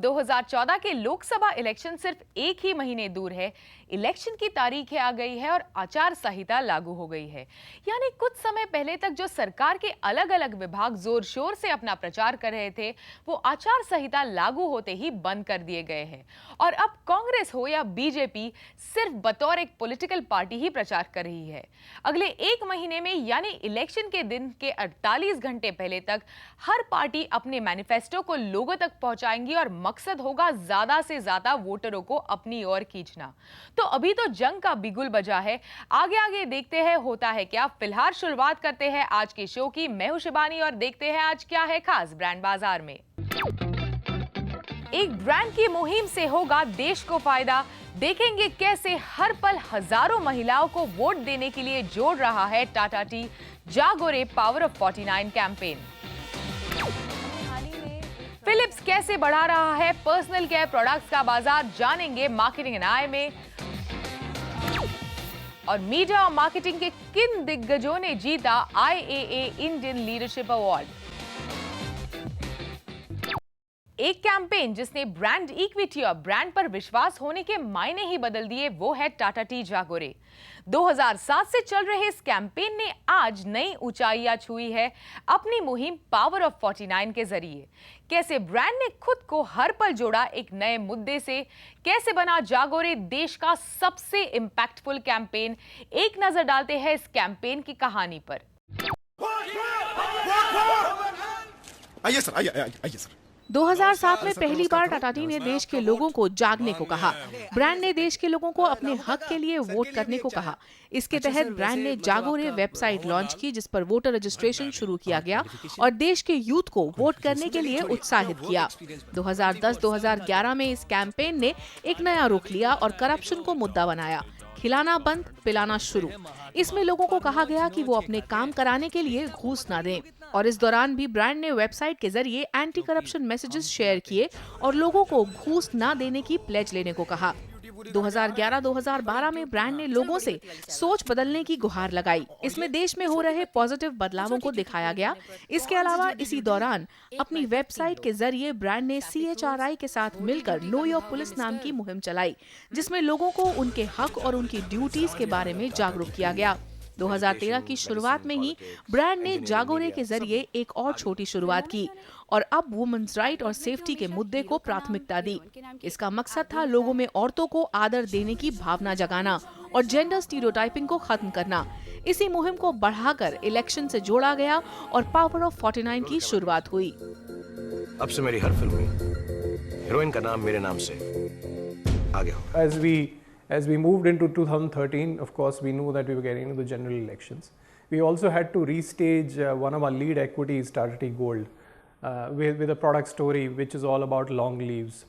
2014 के लोकसभा इलेक्शन सिर्फ एक ही महीने दूर है, इलेक्शन की तारीखें आ गई है और आचार संहिता लागू हो गई है। यानी कुछ समय पहले तक जो सरकार के अलग अलग विभाग जोर शोर से अपना प्रचार कर रहे थे, वो आचार संहिता लागू होते ही बंद कर दिए गए हैं। और अब कांग्रेस हो या बीजेपी सिर्फ बतौर एक पॉलिटिकल पार्टी ही प्रचार कर रही है। अगले एक महीने में यानी इलेक्शन के दिन के 48 घंटे पहले तक हर पार्टी अपने मैनिफेस्टो को लोगों तक पहुंचाएंगी और मकसद होगा ज्यादा से ज्यादा वोटरों को अपनी ओर खींचना। तो अभी तो जंग का बिगुल बजा है, आगे आगे देखते हैं होता है क्या। फिलहाल शुरुआत करते हैं आज के शो की। मैं हूं शिबानी और देखते हैं आज क्या है खास ब्रांड बाजार में। एक ब्रांड की मुहिम से होगा देश को फायदा। देखेंगे कैसे हर पल हजारों महिलाओं को वोट देने के लिए जोड़ रहा है टाटा टी जागो रे पावर ऑफ 49 कैंपेन। फिलिप्स कैसे बढ़ा रहा है पर्सनल केयर प्रोडक्ट्स का बाजार, जानेंगे मार्केटिंग एंड आई में। और मीडिया और मार्केटिंग के किन दिग्गजों ने जीता IAA इंडियन लीडरशिप अवार्ड। एक कैंपेन जिसने ब्रांड इक्विटी और ब्रांड पर विश्वास होने के मायने ही बदल दिए, वो है टाटा टी जागो रे। 2007 से चल रहे इस कैंपेन ने आज नई ऊंचाइयां छुई है अपनी मुहिम पावर ऑफ 49 के जरिए। कैसे ब्रांड ने खुद को हर पल जोड़ा एक नए मुद्दे से, कैसे बना जागो रे देश का सबसे इंपैक्टफुल कैंपेन, एक नजर डालते हैं इस कैंपेन की कहानी पर। आइए सर, आइए सर। 2007 में पहली बार टाटा टी ने देश के लोगों को जागने को कहा। ब्रांड ने देश के लोगों को अपने हक के लिए वोट करने को कहा। इसके तहत ब्रांड ने जागो रे वेबसाइट लॉन्च की, जिस पर वोटर रजिस्ट्रेशन शुरू किया गया और देश के यूथ को वोट करने के लिए उत्साहित किया। 2010-2011 में इस कैंपेन ने एक नया रुख लिया और करप्शन को मुद्दा बनाया। खिलाना बंद, पिलाना शुरू। इसमें लोगों को कहा गया कि वो अपने काम कराने के लिए घूस ना दें। और इस दौरान भी ब्रांड ने वेबसाइट के जरिए एंटी करप्शन मैसेजेस शेयर किए और लोगों को घूस ना देने की प्लेज लेने को कहा। 2011-2012 में ब्रांड ने लोगों से सोच बदलने की गुहार लगाई। इसमें देश में हो रहे पॉजिटिव बदलावों को दिखाया गया। इसके अलावा इसी दौरान अपनी वेबसाइट के जरिए ब्रांड ने CHRI के साथ मिलकर नो योर पुलिस नाम की मुहिम चलाई, जिसमें लोगों को उनके हक और उनकी ड्यूटीज के बारे में जागरूक किया गया। 2013 की शुरुआत में ही ब्रांड ने जागो रे के जरिए एक और छोटी शुरुआत की और अब वुमेन्स राइट और सेफ्टी के मुद्दे को प्राथमिकता दी। इसका मकसद था लोगों में औरतों को आदर देने की भावना जगाना और जेंडर स्टीरियोटाइपिंग को खत्म करना। इसी मुहिम को बढ़ाकर इलेक्शन से जोड़ा गया और पावर ऑफ 49 की शुरुआत हुई। अब से मेरी हर फिल्म में हीरोइन का नाम मेरे नाम से आगे होगा। As we moved into 2013, of course, we knew that we were getting into the general elections. We also had to restage one of our lead equities, Tata Tea Gold, with a product story which is all about long leaves.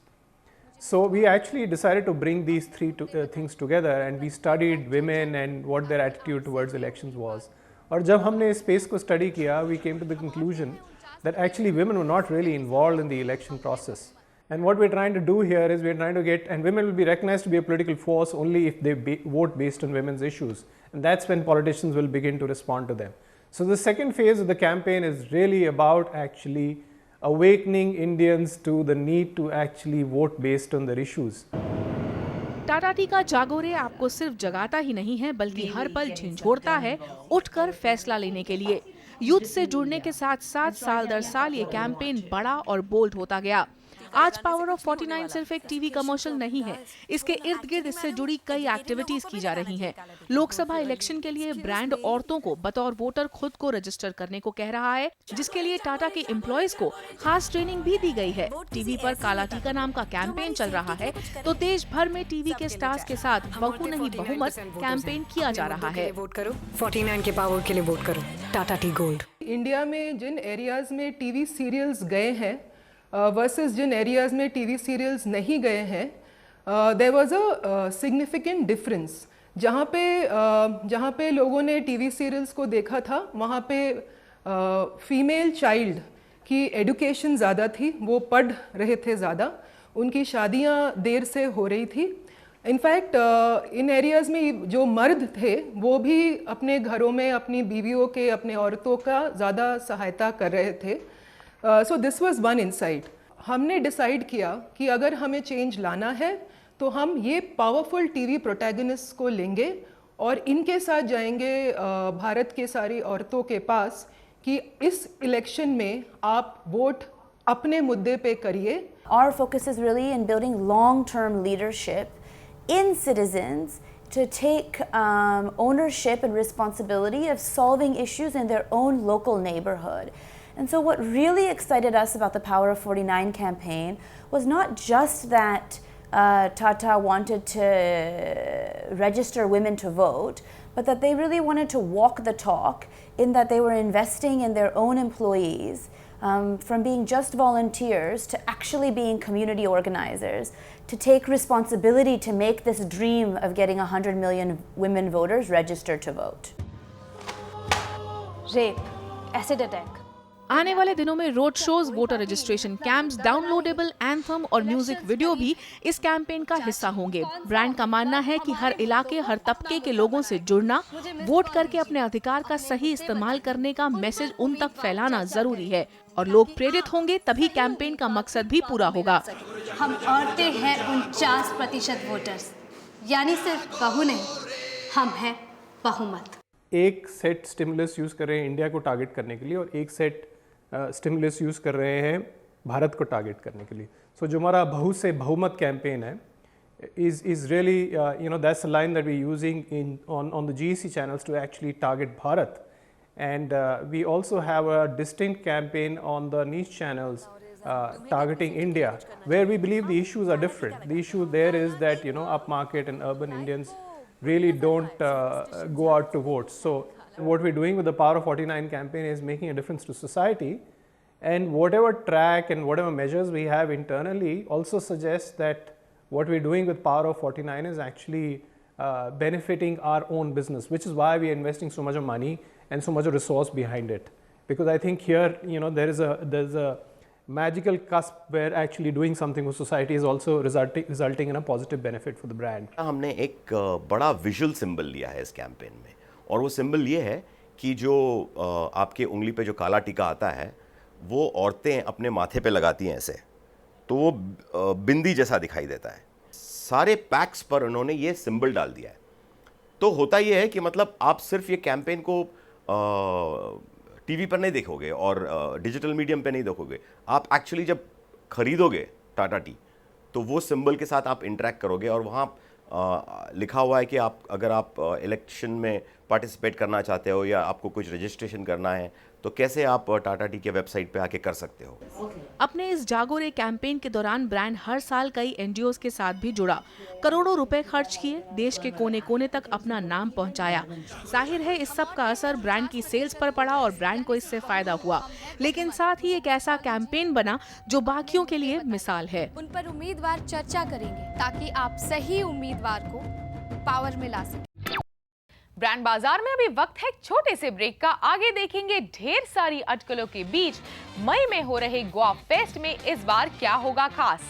So we actually decided to bring these three things together, and we studied women and what their attitude towards elections was. और जब हमने इस space को study किया, we came to the conclusion that actually women were not really involved in the election process. And what we're trying to do here is we're trying to get, and women will be recognized to be a political force only if they vote based on women's issues. And that's when politicians will begin to respond to them. So the second phase of the campaign is really about actually awakening Indians to the need to actually vote based on their issues. Tata T का जागो रे आपको सिर्फ जगाता ही नहीं है, बल्कि हर पल झंझोड़ता है उठकर फैसला लेने के लिए। यूथ से जुड़ने के साथ साथ साल दर साल ये कैंपेन बड़ा और बोल्ड होता गया। आज पावर ऑफ 49 सिर्फ एक टीवी कमर्शियल नहीं है, इसके इर्द गिर्द इससे जुड़ी कई एक्टिविटीज की जा रही हैं। लोकसभा इलेक्शन के लिए ब्रांड औरतों को बतौर वोटर खुद को रजिस्टर करने को कह रहा है, जिसके लिए टाटा के एम्प्लॉयज को खास ट्रेनिंग भी दी गई है। टीवी पर काला टीका नाम का कैंपेन चल रहा है, तो देश भर में टीवी के स्टार्स के साथ बहु नहीं बहुमत कैंपेन किया जा रहा है। वोट करो 49 के पावर के लिए वोट करो, टाटा टी गोल्ड। इंडिया में जिन एरियाज में टीवी सीरियल्स गए हैं वर्सेस जिन एरियाज में टीवी सीरियल्स नहीं गए हैं, there was a significant difference. जहाँ पे लोगों ने टीवी सीरियल्स को देखा था, वहाँ पे फीमेल चाइल्ड की एडुकेशन ज़्यादा थी, वो पढ़ रहे थे ज़्यादा, उनकी शादियाँ देर से हो रही थी। इनफैक्ट इन एरियाज़ में जो मर्द थे वो भी अपने घरों में अपनी बीवियों के, अपने औरतों का ज़्यादा सहायता कर रहे थे। So this was one insight. हमने डिसाइड किया कि अगर हमें चेंज लाना है तो हम ये पावरफुल टीवी प्रोटैगनिस्ट को लेंगे और इनके साथ जाएंगे भारत के सारी औरतों के पास कि इस इलेक्शन में आप वोट अपने मुद्दे पे करिए। Our focus is really in building long-term leadership in citizens to take ownership and responsibility of solving issues in their own local neighborhood. And so what really excited us about the Power of 49 campaign was not just that Tata wanted to register women to vote, but that they really wanted to walk the talk in that they were investing in their own employees, from being just volunteers to actually being community organizers, to take responsibility to make this dream of getting 100 million women voters registered to vote. Rape, acid attack. आने वाले दिनों में road shows, voter registration camps, downloadable anthem और music video भी इस campaign का हिस्सा होंगे। ब्रांड का मानना है कि हर इलाके, हर तबके के लोगों से जुड़ना, वोट करके अपने अधिकार का सही इस्तेमाल करने का मैसेज उन तक फैलाना जरूरी है और लोग प्रेरित होंगे तभी कैंपेन का मकसद भी पूरा होगा। हम औरतें हैं 49% वोटर्स, यानी सिर्फ बहू नहीं, हम हैं बहुमत। एक सेट स्टिमुलस यूज़ कर रहे हैं इंडिया को टारगेट करने के लिए और एक सेट स्टिमुलस यूज़ कर रहे हैं भारत को टारगेट करने के लिए। सो जो हमारा बहु से बहुमत कैंपेन है is really that's the line that we're using on the GEC channels to actually target Bharat, and we also have a distinct campaign on the niche channels targeting India, where we believe the issues are different. The issue there is that upmarket and urban Indians really don't go out to vote. So what we're doing with the Power of 49 campaign is making a difference to society, and whatever track and whatever measures we have internally also suggests that what we're doing with Power of 49 is actually benefiting our own business, which is why we are investing so much of money and so much of resource behind it. Because I think here there's a magical cusp where actually doing something with society is also resulting in a positive benefit for the brand. हमने एक बड़ा visual symbol लिया है इस campaign में, और वो symbol ये है कि जो आपके उंगली पे जो काला टीका आता है वो औरतें अपने माथे पे लगाती हैं ऐसे, तो वो बिंदी जैसा दिखाई देता है। सारे पैक्स पर उन्होंने ये सिंबल डाल दिया है। तो होता ये है कि मतलब आप सिर्फ ये कैंपेन को टीवी पर नहीं देखोगे और डिजिटल मीडियम पे नहीं देखोगे, आप एक्चुअली जब खरीदोगे टाटा टी तो वो सिंबल के साथ आप इंटरेक्ट करोगे, और वहाँ लिखा हुआ है कि अगर आप इलेक्शन में पार्टिसिपेट करना चाहते हो या आपको कुछ रजिस्ट्रेशन करना है तो कैसे आप टाटा टी के वेबसाइट पे आके कर सकते हो। अपने इस जागो रे कैंपेन के दौरान ब्रांड हर साल कई एनजीओज के साथ भी जुड़ा, करोड़ों रुपए खर्च किए, देश के कोने कोने तक अपना नाम पहुंचाया। जाहिर है इस सब का असर ब्रांड की सेल्स पर पड़ा और ब्रांड को इससे फायदा हुआ, लेकिन साथ ही एक ऐसा कैंपेन बना जो बाकियों के लिए मिसाल है। उन पर उम्मीदवार चर्चा करेंगे ताकि आप सही उम्मीदवार को पावर में ला सकें। ब्रांड बाजार में अभी वक्त है एक छोटे से ब्रेक का। आगे देखेंगे ढेर सारी अटकलों के बीच मई में हो रहे गोवा फेस्ट में इस बार क्या होगा खास।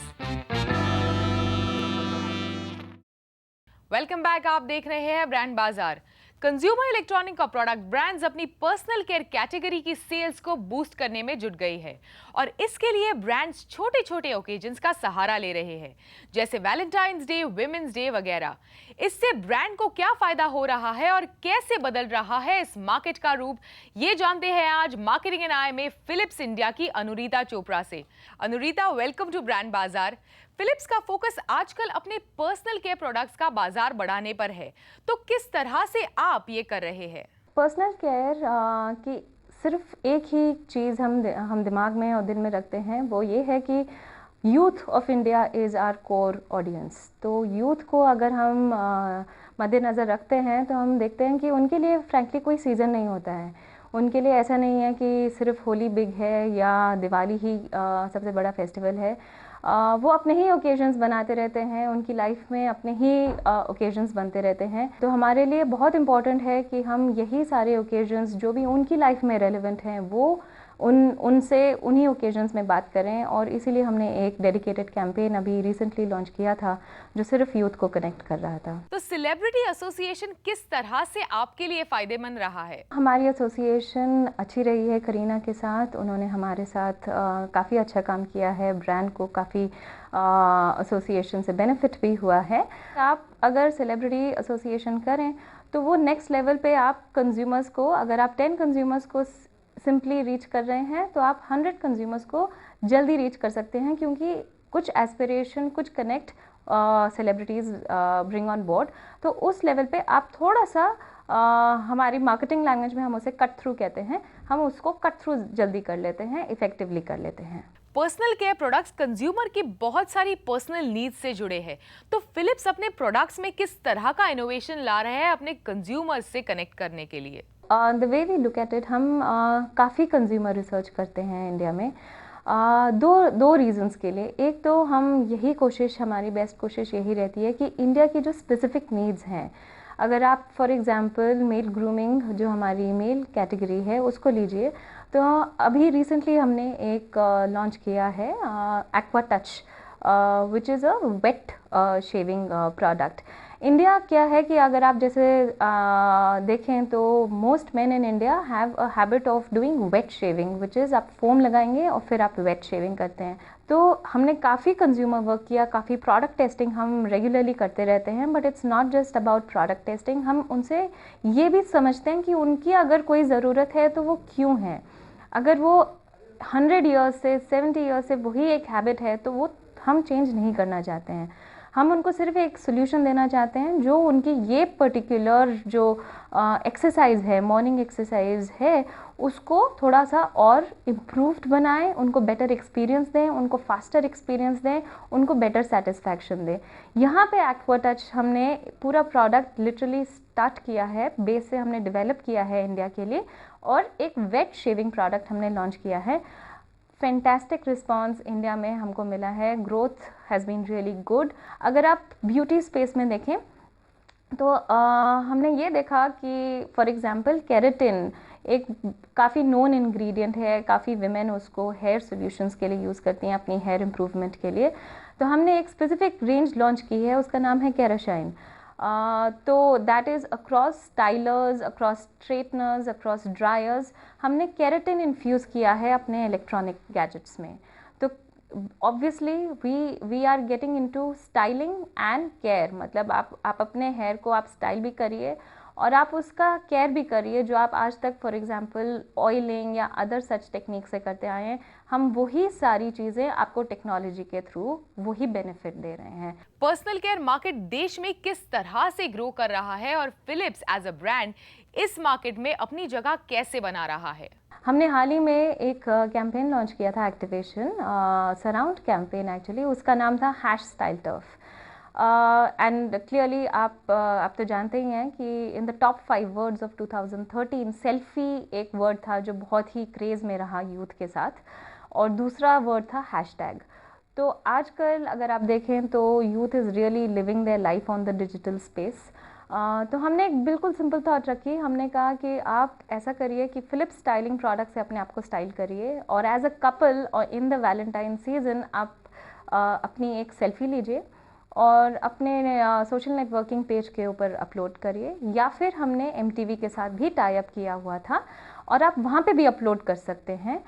वेलकम बैक, आप देख रहे हैं ब्रांड बाजार। कंज्यूमर इलेक्ट्रॉनिक का प्रोडक्ट ब्रांड्स अपनी पर्सनल केयर कैटेगरी की सेल्स को बूस्ट करने में जुट गई है और इसके लिए ब्रांड्स छोटे छोटे ओकेजन्स का सहारा ले रहे हैं, जैसे वैलेंटाइंस डे, विमेंस डे वगैरह। इससे ब्रांड को क्या फायदा हो रहा है और कैसे बदल रहा है इस मार्केट का रूप, ये जानते हैं आज मार्केटिंग एंड आई में फिलिप्स इंडिया की अनुरीता चोपड़ा से। अनुरीता, वेलकम टू ब्रांड बाजार। फिलिप्स का फोकस आजकल अपने पर्सनल केयर प्रोडक्ट्स का बाजार बढ़ाने पर है, तो किस तरह से आप ये कर रहे हैं? पर्सनल केयर की सिर्फ एक ही चीज़ हम दिमाग में और दिल में रखते हैं, वो ये है कि youth of India is our core audience. तो यूथ को अगर हम मद्देनज़र रखते हैं तो हम देखते हैं कि उनके लिए फ्रैंकली कोई सीज़न नहीं होता है। उनके लिए ऐसा नहीं है कि सिर्फ होली बिग है या दिवाली ही सबसे बड़ा फेस्टिवल है। वो अपने ही ओकेजन्स बनाते रहते हैं, उनकी लाइफ में अपने ही ओकेजन्स बनते रहते हैं। तो हमारे लिए बहुत इम्पॉर्टेंट है कि हम यही सारे ओकेजन्स जो भी उनकी लाइफ में रेलेवेंट हैं वो उनसे उन्हीं ओकेजन्स में बात करें, और इसीलिए हमने एक डेडिकेटेड कैंपेन अभी रिसेंटली लॉन्च किया था जो सिर्फ यूथ को कनेक्ट कर रहा था। तो सेलिब्रिटी एसोसिएशन किस तरह से आपके लिए फायदेमंद रहा है? हमारी एसोसिएशन अच्छी रही है करीना के साथ, उन्होंने हमारे साथ काफ़ी अच्छा काम किया है, ब्रांड को काफ़ी एसोसिएशन से बेनिफिट भी हुआ है। आप अगर सेलिब्रिटी एसोसिएशन करें तो वो नेक्स्ट लेवल पे आप कंज्यूमर्स को, अगर आप 10 कंज्यूमर्स को सिंपली रीच कर रहे हैं तो आप 100 कंज्यूमर्स को जल्दी रीच कर सकते हैं, क्योंकि कुछ एस्पिरेशन, कुछ connect celebrities bring on board. तो उस लेवल पे आप थोड़ा सा हमारी मार्केटिंग लैंग्वेज में हम उसे कट थ्रू कहते हैं, हम उसको कट थ्रू जल्दी कर लेते हैं, इफेक्टिवली कर लेते हैं। पर्सनल केयर प्रोडक्ट्स कंज्यूमर की बहुत सारी पर्सनल नीड्स से जुड़े हैं, तो फिलिप्स अपने प्रोडक्ट्स में किस तरह का इनोवेशन ला रहे हैं अपने कंज्यूमर्स से कनेक्ट करने के लिए? The way we look at it, हम काफ़ी कंज्यूमर रिसर्च करते हैं इंडिया में दो रीज़न्स के लिए। एक तो हम यही कोशिश, हमारी बेस्ट कोशिश यही रहती है कि इंडिया की जो स्पेसिफिक नीड्स हैं, अगर आप फॉर एग्ज़ाम्पल मेल ग्रूमिंग जो हमारी मेल कैटेगरी है उसको लीजिए, तो अभी रिसेंटली हमने एक लॉन्च किया है aqua touch, which is a wait shaving product. India क्या है कि अगर आप जैसे देखें तो most main in India have a habit of doing wet shaving, which is आप फोम लगाएंगे और फिर आप वेट शेविंग करते हैं। तो हमने काफ़ी कंज्यूमर वर्क किया, काफ़ी प्रोडक्ट टेस्टिंग हम रेगुलरली करते रहते हैं, but it's not just about product testing, हम उनसे ये भी समझते हैं कि उनकी अगर कोई ज़रूरत है तो वो क्यों है। अगर वो 100 ईयर्स से 70 ईयर्स से वही एक हैबिट है तो वो हम चेंज नहीं करना चाहते हैं, हम उनको सिर्फ एक सोल्यूशन देना चाहते हैं जो उनकी ये पर्टिकुलर जो एक्सरसाइज है, मॉर्निंग एक्सरसाइज है, उसको थोड़ा सा और इम्प्रूव्ड बनाएं, उनको बेटर एक्सपीरियंस दें, उनको फास्टर एक्सपीरियंस दें, उनको बेटर सेटिस्फैक्शन दें। यहाँ पे एक्वा टच हमने पूरा प्रोडक्ट लिटरली स्टार्ट किया है, बेस से हमने डेवलप किया है इंडिया के लिए, और एक वेट शेविंग प्रोडक्ट हमने लॉन्च किया है। फैंटास्टिक रिस्पांस इंडिया में हमको मिला है, growth has been really good. अगर आप ब्यूटी स्पेस में देखें तो हमने ये देखा कि फॉर एग्जांपल केराटिन एक काफ़ी नोन इंग्रेडिएंट है, काफ़ी विमेन उसको हेयर सॉल्यूशंस के लिए यूज़ करती हैं अपनी हेयर इम्प्रूवमेंट के लिए। तो हमने एक स्पेसिफिक रेंज लॉन्च की है, उसका नाम है केराशाइन। तो that is across stylers, across straighteners, across dryers, हमने केराटिन इन्फ्यूज़ किया है अपने इलेक्ट्रॉनिक गैजेट्स में। तो obviously we are getting into styling and care, मतलब आप अपने हेयर को आप स्टाइल भी करिए और आप उसका केयर भी करिए जो आप आज तक फॉर एग्जांपल ऑयलिंग या अदर सच टेक्निक से करते आए हैं। हम वही सारी चीज़ें आपको टेक्नोलॉजी के थ्रू वही बेनिफिट दे रहे हैं। पर्सनल केयर मार्केट देश में किस तरह से ग्रो कर रहा है और फिलिप्स एज अ ब्रांड इस मार्केट में अपनी जगह कैसे बना रहा है? हमने हाल ही में एक कैंपेन लॉन्च किया था, एक्टिवेशन सराउंड कैंपेन एक्चुअली, उसका नाम था #StyleTurf। एंड क्लियरली आप तो जानते ही हैं कि in the top 5 words of 2013 selfie एक वर्ड था जो बहुत ही क्रेज़ में रहा यूथ के साथ, और दूसरा वर्ड था हैशटैग। तो आजकल अगर आप देखें तो youth is really living their life on the digital space. तो हमने एक बिल्कुल सिंपल थॉट रखी, हमने कहा कि आप ऐसा करिए कि फिलिप्स स्टाइलिंग प्रोडक्ट से अपने आप को स्टाइल करिए, और एज अ कपल और इन द वैलेंटाइन सीजन आप अपनी एक सेल्फी लीजिए और अपने सोशल नेटवर्किंग पेज के ऊपर अपलोड करिए, या फिर हमने MTV के साथ भी टाई अप किया हुआ था और आप वहाँ पे भी अपलोड कर सकते हैं।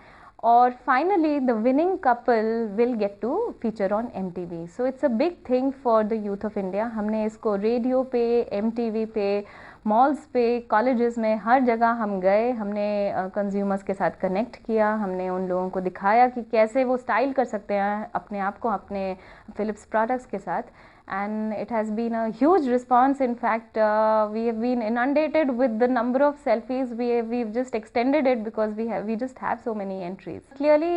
और finally the winning couple will get to feature on MTV। So it's a big thing for the youth of India. हमने इसको रेडियो पे, MTV पे, मॉल्स पे, कॉलेजेस में, हर जगह हम गए, हमने कंज्यूमर्स के साथ कनेक्ट किया, हमने उन लोगों को दिखाया कि कैसे वो स्टाइल कर सकते हैं अपने आप को अपने फिलिप्स प्रोडक्ट्स के साथ, and it has been a huge response. In fact, we have been inundated with the number of selfies. We've just extended it because we just have so many entries. Clearly,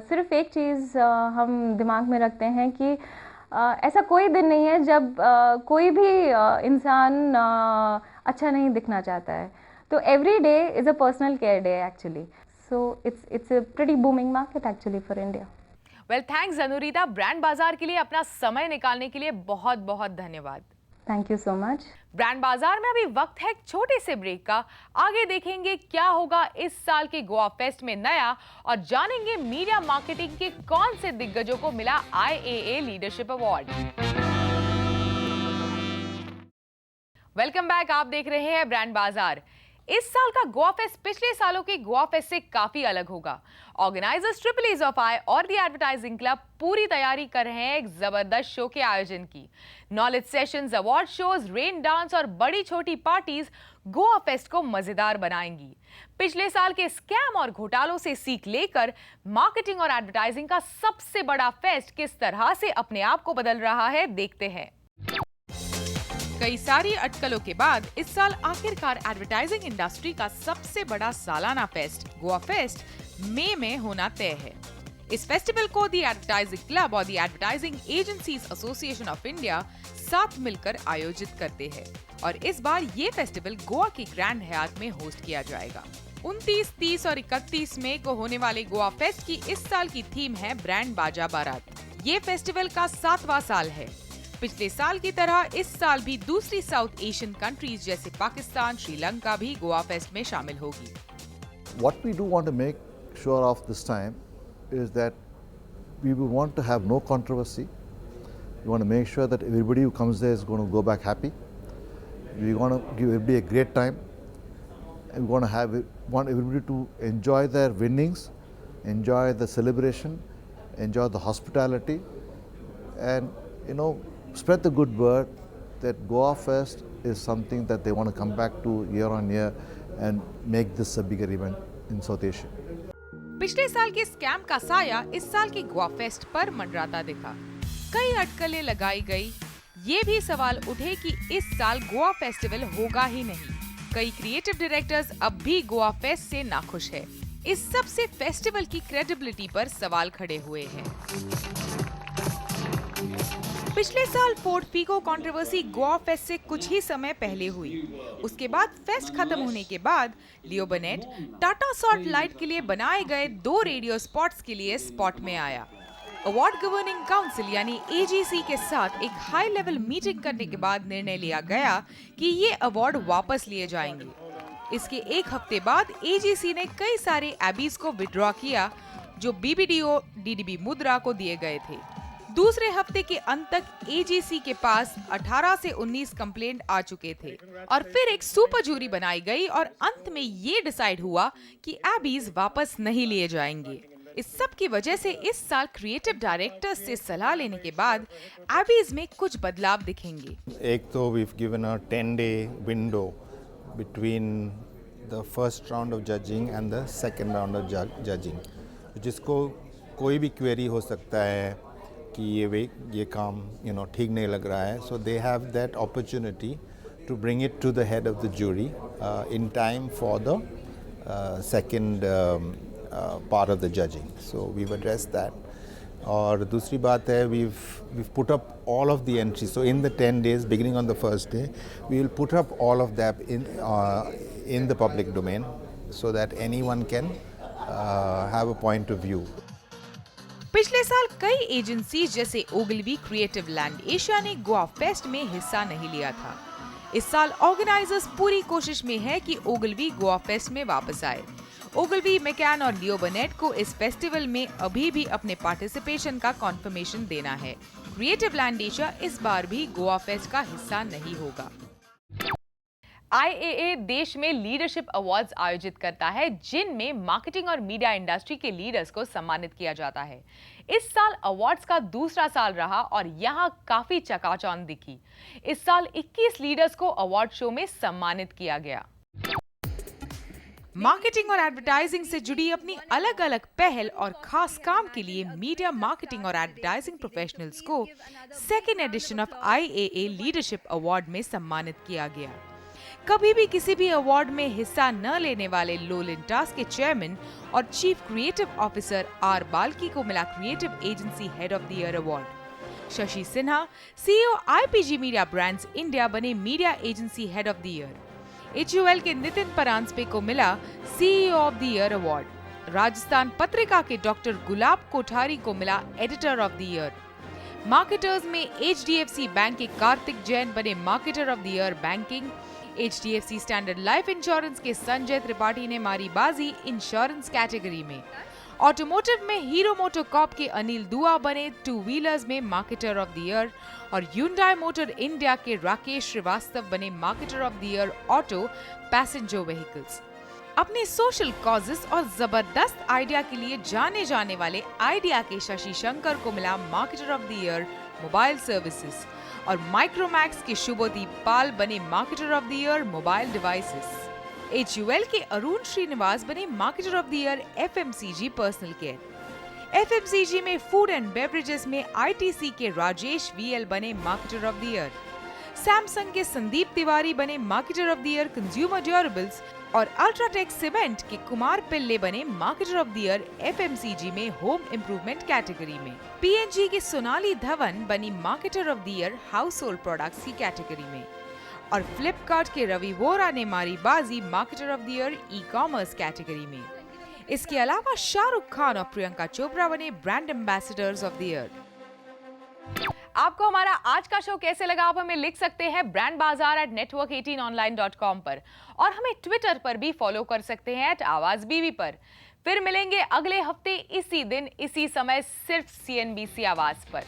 सिर्फ एक चीज़ हम दिमाग में रखते हैं कि ऐसा कोई दिन नहीं है जब कोई भी इंसान अच्छा नहीं दिखना चाहता है। तो every day is a personal care day actually. So it's a pretty booming market actually for India. Well thanks Anurita, brand Bazaar के लिए अपना समय निकालने के लिए बहुत बहुत धन्यवाद। Thank you so much. Brand बाजार में अभी वक्त है एक छोटे से ब्रेक का। आगे देखेंगे क्या होगा इस साल के गोवा फेस्ट में नया और जानेंगे मीडिया मार्केटिंग के कौन से दिग्गजों को मिला IAA leadership award. Welcome back, आप देख रहे हैं ब्रांड बाजार। इस साल का गोवा फेस्ट पिछले सालों के गोवा फेस्ट से काफी अलग होगा। ऑर्गेनाइजर्स ट्रिपल ऑफ आई और द एडवर्टाइजिंग क्लब पूरी तैयारी कर रहे हैं एक जबरदस्त शो के आयोजन की। Knowledge sessions, award shows, rain dance और बड़ी छोटी पार्टीज गोवा फेस्ट को मजेदार बनाएंगी। पिछले साल के स्कैम और घोटालों से सीख लेकर मार्केटिंग और एडवर्टाइजिंग का सबसे बड़ा फेस्ट किस तरह से अपने आप को बदल रहा है, देखते हैं। कई सारी अटकलों के बाद इस साल आखिरकार एडवर्टाइजिंग इंडस्ट्री का सबसे बड़ा सालाना फेस्ट गोवा फेस्ट मई में होना तय है। इस फेस्टिवल को द एडवर्टाइजिंग क्लब और the advertising agencies association of India साथ मिलकर आयोजित करते हैं और इस बार ये फेस्टिवल गोवा की ग्रैंड हयात में होस्ट किया जाएगा। 29, 30 और 31 मई को होने वाले गोवा फेस्ट की इस साल की थीम है ब्रांड बाजा बारात। ये फेस्टिवल का 7वां साल है। पिछले साल की तरह इस साल भी दूसरी साउथ एशियन कंट्रीज जैसे पाकिस्तान, श्रीलंका भी गोवा फेस्ट में शामिल होगी। What we do want to make sure of this time is that we will want to have no controversy. We want to make sure that everybody who comes there is going to go back happy. We want to give everybody a great time. And we want everybody to enjoy their winnings, enjoy the celebration, enjoy the hospitality, and spread the good word that Goa Fest is something that they want to come back to year on year and make this a bigger event in South Asia. पिछले साल के scam का साया इस साल के Goa fest पर मंडराता दिखा। कई अटकलें लगाई गई। ये भी सवाल उठे कि इस साल गोवा फेस्टिवल होगा ही नहीं। कई क्रिएटिव डायरेक्टर्स अब भी गोवा फेस्ट से नाखुश है। इस सब से फेस्टिवल की क्रेडिबिलिटी पर सवाल खड़े हुए हैं। पिछले साल Ford Figo controversy Goa fest से कुछ ही समय पहले हुई। उसके बाद फेस्ट खत्म होने के बाद लियो बनेट टाटा सॉल्ट लाइट के लिए बनाए गए 2 रेडियो स्पॉट्स के लिए स्पॉट में आया। अवार्ड गवर्निंग काउंसिल यानी AGC के साथ एक हाई लेवल मीटिंग करने के बाद निर्णय लिया गया कि ये अवार्ड वापस लिए जाएंगे। इसके एक हफ्ते बाद AGC ने कई सारे एबीज को विड्रॉ किया जो BBDO DDB मुद्रा को दिए गए थे। दूसरे हफ्ते के अंत तक AGC के पास 18 से 19 कंप्लेंट आ चुके थे और फिर एक सुपर जूरी बनाई गई और अंत में ये डिसाइड हुआ कि एबीज वापस नहीं लिए जाएंगे। इस सब की वजह से इस साल क्रिएटिव डायरेक्टर्स से सलाह लेने के बाद एबीज में कुछ बदलाव दिखेंगे। एक तो we've given a 10-day window between the first round of judging and the second round of judging, जिसको कोई भी क्वेरी हो सकता है कि ये काम ठीक नहीं लग रहा है, so they have that opportunity to bring it to the head of the jury in time for the second part of the judging. So we've addressed that. और दूसरी बात है we've put up all of the entries. So in the 10 days, beginning on the first day, we will put up all of that in the public domain so that anyone can have a point of view. पिछले साल कई agencies जैसे ओगलवी, creative land Asia ने Goa fest में हिस्सा नहीं लिया था। इस साल ऑर्गेनाइजर्स पूरी कोशिश में है कि ओगलवी गोवा फेस्ट में वापस आए। ओगलवी, मैकैन और लियो बनेट को इस फेस्टिवल में अभी भी अपने पार्टिसिपेशन का कॉन्फर्मेशन देना है। क्रिएटिव लैंड एशिया इस बार भी गोवा फेस्ट का हिस्सा नहीं होगा। IAA देश में लीडरशिप अवार्ड्स आयोजित करता है जिनमें मार्केटिंग और मीडिया इंडस्ट्री के लीडर्स को सम्मानित किया जाता है। इस साल अवार्ड्स का दूसरा साल रहा और यहाँ काफी चकाचौंध दिखी। इस साल 21 लीडर्स को अवार्ड शो में सम्मानित किया गया। मार्केटिंग और एडवर्टाइजिंग से जुड़ी अपनी अलग अलग पहल और खास काम के लिए मीडिया मार्केटिंग और एडवर्टाइजिंग प्रोफेशनल्स को second edition of IAA leadership award में सम्मानित किया गया। कभी भी किसी भी अवार्ड में हिस्सा न लेने वाले लोलिंटास के चेयरमैन और chief creative officer R Balki को मिला creative agency head of the year award. Shashi Sinha CEO IPG media brands India बने media agency head of the year. HUL के नितिन परांजपे को मिला CEO of the year award. Rajasthan Patrika के डॉक्टर गुलाब कोठारी को मिला editor of the year. Marketers में HDFC बैंक के कार्तिक जैन बने marketer of the year banking. HDFC standard life insurance के संजय त्रिपाठी ने मारी बाजी इंश्योरेंस कैटेगरी में। ऑटोमोटिव में हीरो मोटोकॉर्प के अनिल दुआ बने टू व्हीलर्स में मार्केटर ऑफ द ईयर और Hyundai मोटर इंडिया के राकेश श्रीवास्तव बने marketer of the year auto passenger vehicles. अपने सोशल कॉजेस और जबरदस्त आइडिया के लिए जाने जाने वाले आइडिया के शशि शंकर को मिला marketer of the year mobile services और माइक्रोमैक्स के शुभदीप पाल बने marketer of the year mobile devices. HUL के अरुण श्रीनिवास बने marketer of the year FMCG personal care. FMCG में फूड एंड बेवरेजेस में ITC के राजेश VL बने marketer of the year. Samsung के संदीप तिवारी बने marketer of the year consumer durables और UltraTech cement के कुमार पिल्ले बने marketer of the year FMCG में होम इम्प्रूवमेंट कैटेगरी में। PNG की सोनाली धवन बनी marketer of the year household products की कैटेगरी में और फ्लिपकार्ट के रवि वोरा ने मारी बाजी marketer of the year e-commerce category में। इसके अलावा शाहरुख खान और प्रियंका चोपड़ा बने brand ambassadors of the year. आपको हमारा आज का शो कैसे लगा आप हमें लिख सकते हैं brandbazaar@network18online.com पर और हमें ट्विटर पर भी फॉलो कर सकते हैं @आवाज़-बीवी पर। फिर मिलेंगे अगले हफ्ते इसी दिन इसी समय सिर्फ CNBC आवाज पर।